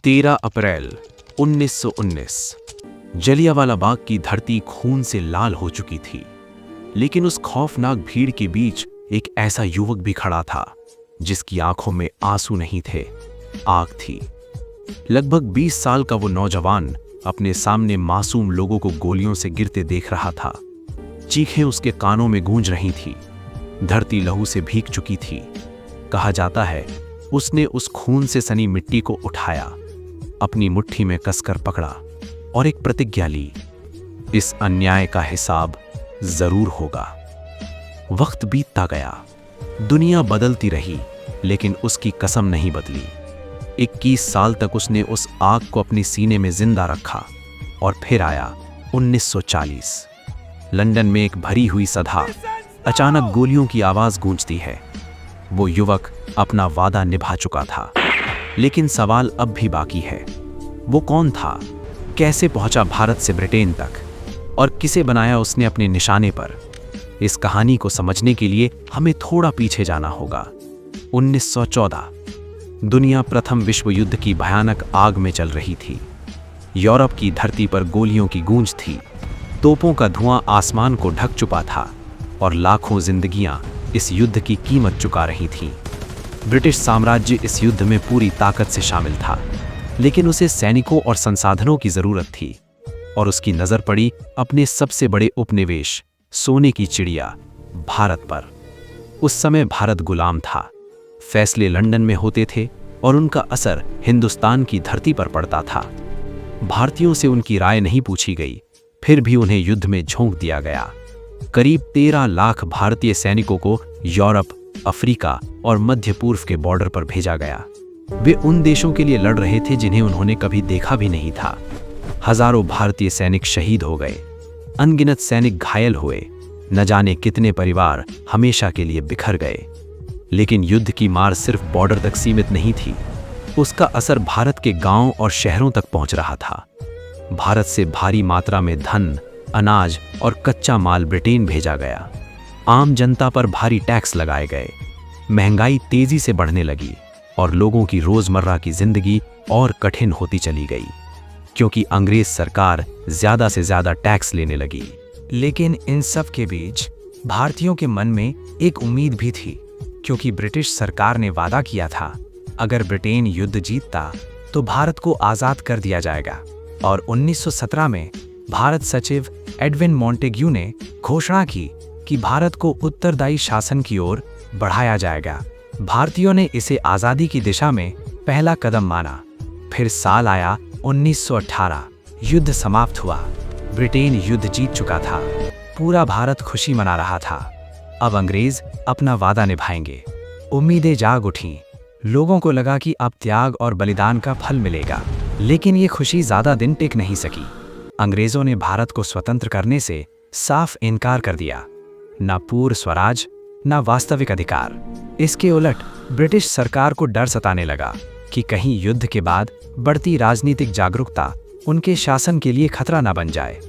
13 अप्रैल 1919। जलियांवाला बाग की धरती खून से लाल हो चुकी थी, लेकिन उस खौफनाक भीड़ के बीच एक ऐसा युवक भी खड़ा था जिसकी आंखों में आंसू नहीं थे, आग थी। लगभग 20 साल का वो नौजवान अपने सामने मासूम लोगों को गोलियों से गिरते देख रहा था। चीखें उसके कानों में गूंज रही थी। धरती लहू से भीग चुकी थी। कहा जाता है उसने उस खून से सनी मिट्टी को उठाया, अपनी मुट्ठी में कसकर पकड़ा और एक प्रतिज्ञा ली, इस अन्याय का हिसाब जरूर होगा। वक्त बीतता गया, दुनिया बदलती रही, लेकिन उसकी कसम नहीं बदली। 21 साल तक उसने उस आग को अपने सीने में जिंदा रखा और फिर आया 1940। लंदन में एक भरी हुई सभा, अचानक गोलियों की आवाज गूंजती है। वो युवक अपना वादा निभा चुका था, लेकिन सवाल अब भी बाकी है। वो कौन था, कैसे पहुंचा भारत से ब्रिटेन तक, और किसे बनाया उसने अपने निशाने पर? इस कहानी को समझने के लिए हमें थोड़ा पीछे जाना होगा। 1914। दुनिया प्रथम विश्व युद्ध की भयानक आग में चल रही थी। यूरोप की धरती पर गोलियों की गूंज थी, तोपों का धुआं आसमान को ढक चुका था और लाखों जिंदगियां इस युद्ध की कीमत चुका रही थीं। ब्रिटिश साम्राज्य इस युद्ध में पूरी ताकत से शामिल था, लेकिन उसे सैनिकों और संसाधनों की जरूरत थी, और उसकी नजर पड़ी अपने सबसे बड़े उपनिवेश, सोने की चिड़िया, भारत पर। उस समय भारत गुलाम था। फैसले लंदन में होते थे और उनका असर हिंदुस्तान की धरती पर पड़ता था। भारतीयों से उनकी राय नहीं पूछी गई, फिर भी उन्हें युद्ध में झोंक दिया गया। करीब 13 लाख भारतीय सैनिकों को यूरोप, अफ्रीका और मध्य पूर्व के बॉर्डर पर भेजा गया। वे उन देशों के लिए लड़ रहे थे जिन्हें उन्होंने कभी देखा भी नहीं था। हजारों भारतीय सैनिक शहीद हो गए, अनगिनत सैनिक घायल हुए, न जाने कितने परिवार हमेशा के लिए बिखर गए। लेकिन युद्ध की मार सिर्फ बॉर्डर तक सीमित नहीं थी, उसका असर भारत के गांवों और शहरों तक पहुंच रहा था। भारत से भारी मात्रा में धन, अनाज और कच्चा माल ब्रिटेन भेजा गया। आम जनता पर भारी टैक्स लगाए गए। महंगाई तेजी से बढ़ने लगी और लोगों की रोजमर्रा की जिंदगी और कठिन होती चली गई, क्योंकि अंग्रेज सरकार ज्यादा से ज्यादा टैक्स लेने लगी। लेकिन इन सब के बीच भारतीयों के मन में एक उम्मीद भी थी, क्योंकि ब्रिटिश सरकार ने वादा किया था, अगर ब्रिटेन युद्ध जीतता तो भारत को आजाद कर दिया जाएगा। और 1917 में भारत सचिव एडविन मॉन्टेग्यू ने घोषणा की कि भारत को उत्तरदायी शासन की ओर बढ़ाया जाएगा। भारतीयों ने इसे आजादी की दिशा में पहला कदम माना। फिर साल आया 1918। युद्ध समाप्त हुआ। ब्रिटेन युद्ध जीत चुका था। पूरा भारत खुशी मना रहा था। अब अंग्रेज अपना वादा निभाएंगे। उम्मीदें जाग उठीं। लोगों को लगा कि अब त्याग और बलिदान का फल मिलेगा। लेकिन ये खुशी ज्यादा दिन टिक नहीं सकी। अंग्रेजों ने भारत को स्वतंत्र करने से साफ इनकार कर दिया। न पूर्ण स्वराज, न वास्तविक अधिकार। इसके उलट ब्रिटिश सरकार को डर सताने लगा कि कहीं युद्ध के बाद बढ़ती राजनीतिक जागरूकता उनके शासन के लिए खतरा न बन जाए।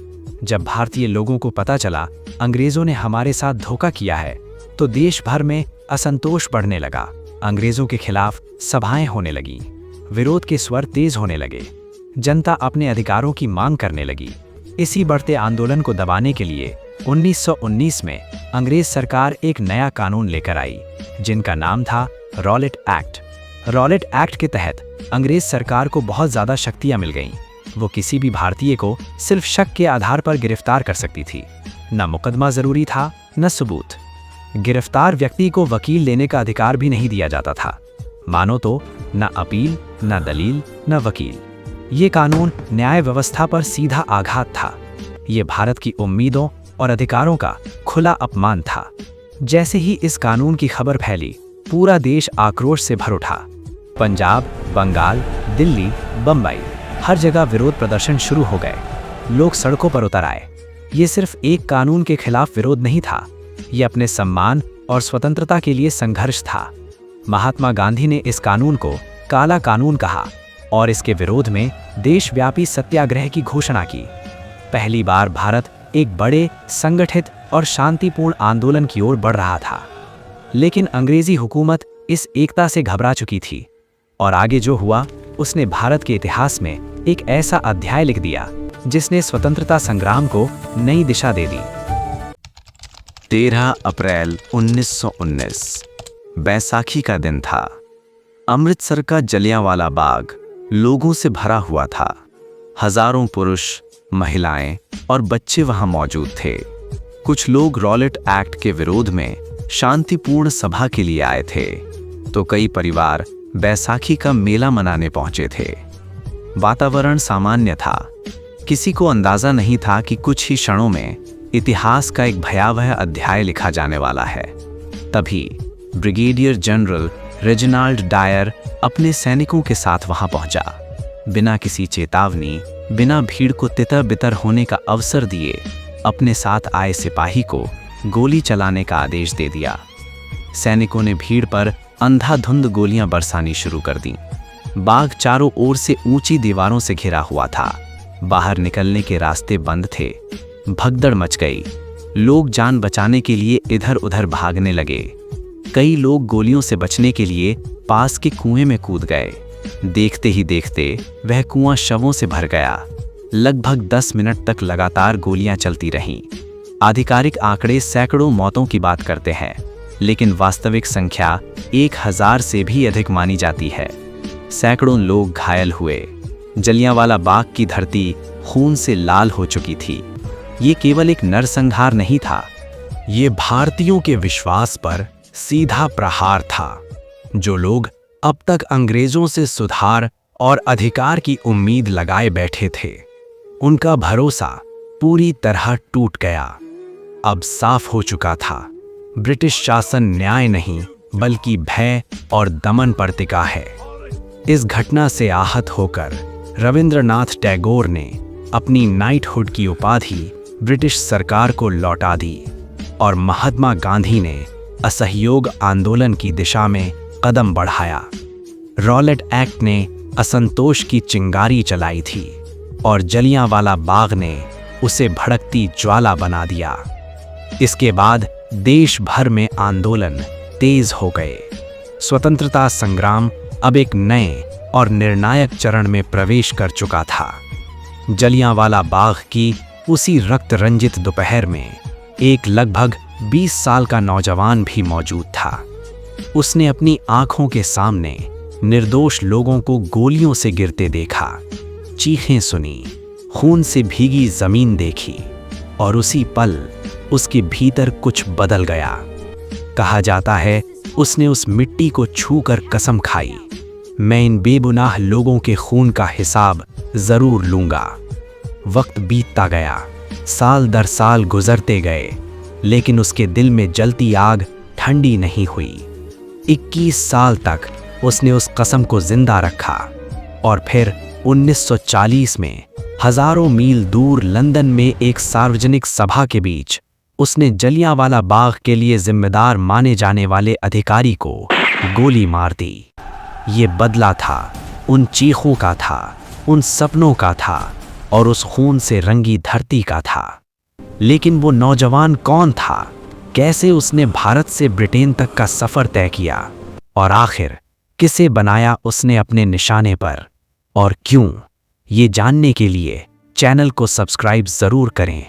जब भारतीय लोगों को पता चला अंग्रेजों ने हमारे साथ धोखा किया है, तो देश भर में असंतोष बढ़ने लगा। अंग्रेजों के खिलाफ सभाएं होने लगीं। विरोध के स्वर तेज होने लगे। जनता अपने अधिकारों की मांग करने लगी। इसी बढ़ते आंदोलन को दबाने के लिए 1919 में अंग्रेज सरकार एक नया कानून लेकर आई, जिनका नाम था रॉलेट एक्ट। रॉलेट एक्ट के तहत अंग्रेज सरकार को बहुत ज्यादा शक्तियां मिल गईं। वो किसी भी भारतीय को सिर्फ शक के आधार पर गिरफ्तार कर सकती थी। न मुकदमा जरूरी था, न सबूत। गिरफ्तार व्यक्ति को वकील लेने का अधिकार भी नहीं दिया जाता था। मानो तो न अपील, न दलील, न वकील। ये कानून न्याय व्यवस्था पर सीधा आघात था। ये भारत की उम्मीदों और अधिकारों का खुला अपमान था। जैसे ही इस कानून की खबर फैली, पूरा देश आक्रोश से भर उठा। पंजाब, बंगाल, दिल्ली, बम्बई, हर जगह विरोध प्रदर्शन शुरू हो गए। लोग सड़कों पर उतर आए। ये सिर्फ एक कानून के खिलाफ विरोध नहीं था, ये अपने सम्मान और स्वतंत्रता के लिए संघर्ष था। महात्मा गांधी ने इस कानून को काला कानून कहा और इसके विरोध में देशव्यापी सत्याग्रह की घोषणा की। पहली बार भारत एक बड़े, संगठित और शांतिपूर्ण आंदोलन की ओर बढ़ रहा था। लेकिन अंग्रेजी हुकूमत इस एकता से घबरा चुकी थी और आगे जो हुआ उसने भारत के इतिहास में एक ऐसा अध्याय लिख दिया जिसने स्वतंत्रता संग्राम को नई दिशा दे दी। 13 अप्रैल 1919 बैसाखी का दिन था। अमृतसर का जलियांवाला बाग लोगों से भरा हुआ था। हजारों पुरुष, महिलाएं और बच्चे वहां मौजूद थे। कुछ लोग रॉलेट एक्ट के विरोध में शांतिपूर्ण सभा के लिए आए थे, तो कई परिवार बैसाखी का मेला मनाने पहुंचे थे। वातावरण सामान्य था। किसी को अंदाजा नहीं था कि कुछ ही क्षणों में इतिहास का एक भयावह अध्याय लिखा जाने वाला है। तभी ब्रिगेडियर जनरल रेजिनाल्ड डायर अपने सैनिकों के साथ वहां पहुंचा। बिना किसी चेतावनी, बिना भीड़ को तितर-बितर होने का अवसर दिए अपने साथ आए सिपाही को गोली चलाने का आदेश दे दिया। सैनिकों ने भीड़ पर अंधाधुंध गोलियां बरसानी शुरू कर दी। बाग चारों ओर से ऊंची दीवारों से घिरा हुआ था। बाहर निकलने के रास्ते बंद थे। भगदड़ मच गई। लोग जान बचाने के लिए इधर उधर भागने लगे। कई लोग गोलियों से बचने के लिए पास के कुएं में कूद गए। देखते ही देखते वह कुआं शवों से भर गया। लगभग 10 मिनट तक लगातार गोलियां चलती रहीं। आधिकारिक आंकड़े सैकड़ों मौतों की बात करते हैं, लेकिन वास्तविक संख्या 1000 से भी अधिक मानी जाती है। सैकड़ों लोग घायल हुए। जलियांवाला बाग की धरती खून से लाल हो चुकी थी। ये केवल एक नरसंहार नहीं था, ये भारतीयों के विश्वास पर सीधा प्रहार था। जो लोग अब तक अंग्रेजों से सुधार और अधिकार की उम्मीद लगाए बैठे थे, उनका भरोसा पूरी तरह टूट गया। अब साफ हो चुका था, ब्रिटिश शासन न्याय नहीं बल्कि भय और दमन पर टिका है। इस घटना से आहत होकर रविंद्रनाथ टैगोर ने अपनी नाइटहुड की उपाधि ब्रिटिश सरकार को लौटा दी और महात्मा गांधी ने असहयोग आंदोलन की दिशा में कदम बढ़ाया। रॉलेट एक्ट ने असंतोष की चिंगारी चलाई थी और जलियांवाला बाग ने उसे भड़कती ज्वाला बना दिया। इसके बाद देश भर में आंदोलन तेज हो गए। स्वतंत्रता संग्राम अब एक नए और निर्णायक चरण में प्रवेश कर चुका था। जलियांवाला बाग की उसी रक्त रंजित दोपहर में एक लगभग 20 साल का नौजवान भी मौजूद था। उसने अपनी आंखों के सामने निर्दोष लोगों को गोलियों से गिरते देखा, चीखें सुनी, खून से भीगी जमीन देखी और उसी पल उसके भीतर कुछ बदल गया। कहा जाता है उसने उस मिट्टी को छूकर कसम खाई, मैं इन बेगुनाह लोगों के खून का हिसाब जरूर लूंगा। वक्त बीतता गया, साल दर साल गुजरते गए, लेकिन उसके दिल में जलती आग ठंडी नहीं हुई। 21 साल तक उसने उस कसम को जिंदा रखा और फिर 1940 में हजारों मील दूर लंदन में एक सार्वजनिक सभा के बीच उसने जलियांवाला बाग के लिए जिम्मेदार माने जाने वाले अधिकारी को गोली मार दी। ये बदला था, उन चीखों का था, उन सपनों का था और उस खून से रंगी धरती का था। लेकिन वो नौजवान कौन था? कैसे उसने भारत से ब्रिटेन तक का सफर तय किया और आखिर किसे बनाया उसने अपने निशाने पर और क्यों? ये जानने के लिए चैनल को सब्सक्राइब जरूर करें।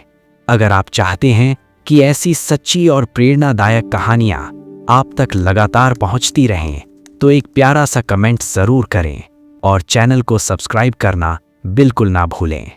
अगर आप चाहते हैं कि ऐसी सच्ची और प्रेरणादायक कहानियां आप तक लगातार पहुंचती रहें, तो एक प्यारा सा कमेंट जरूर करें और चैनल को सब्सक्राइब करना बिल्कुल ना भूलें।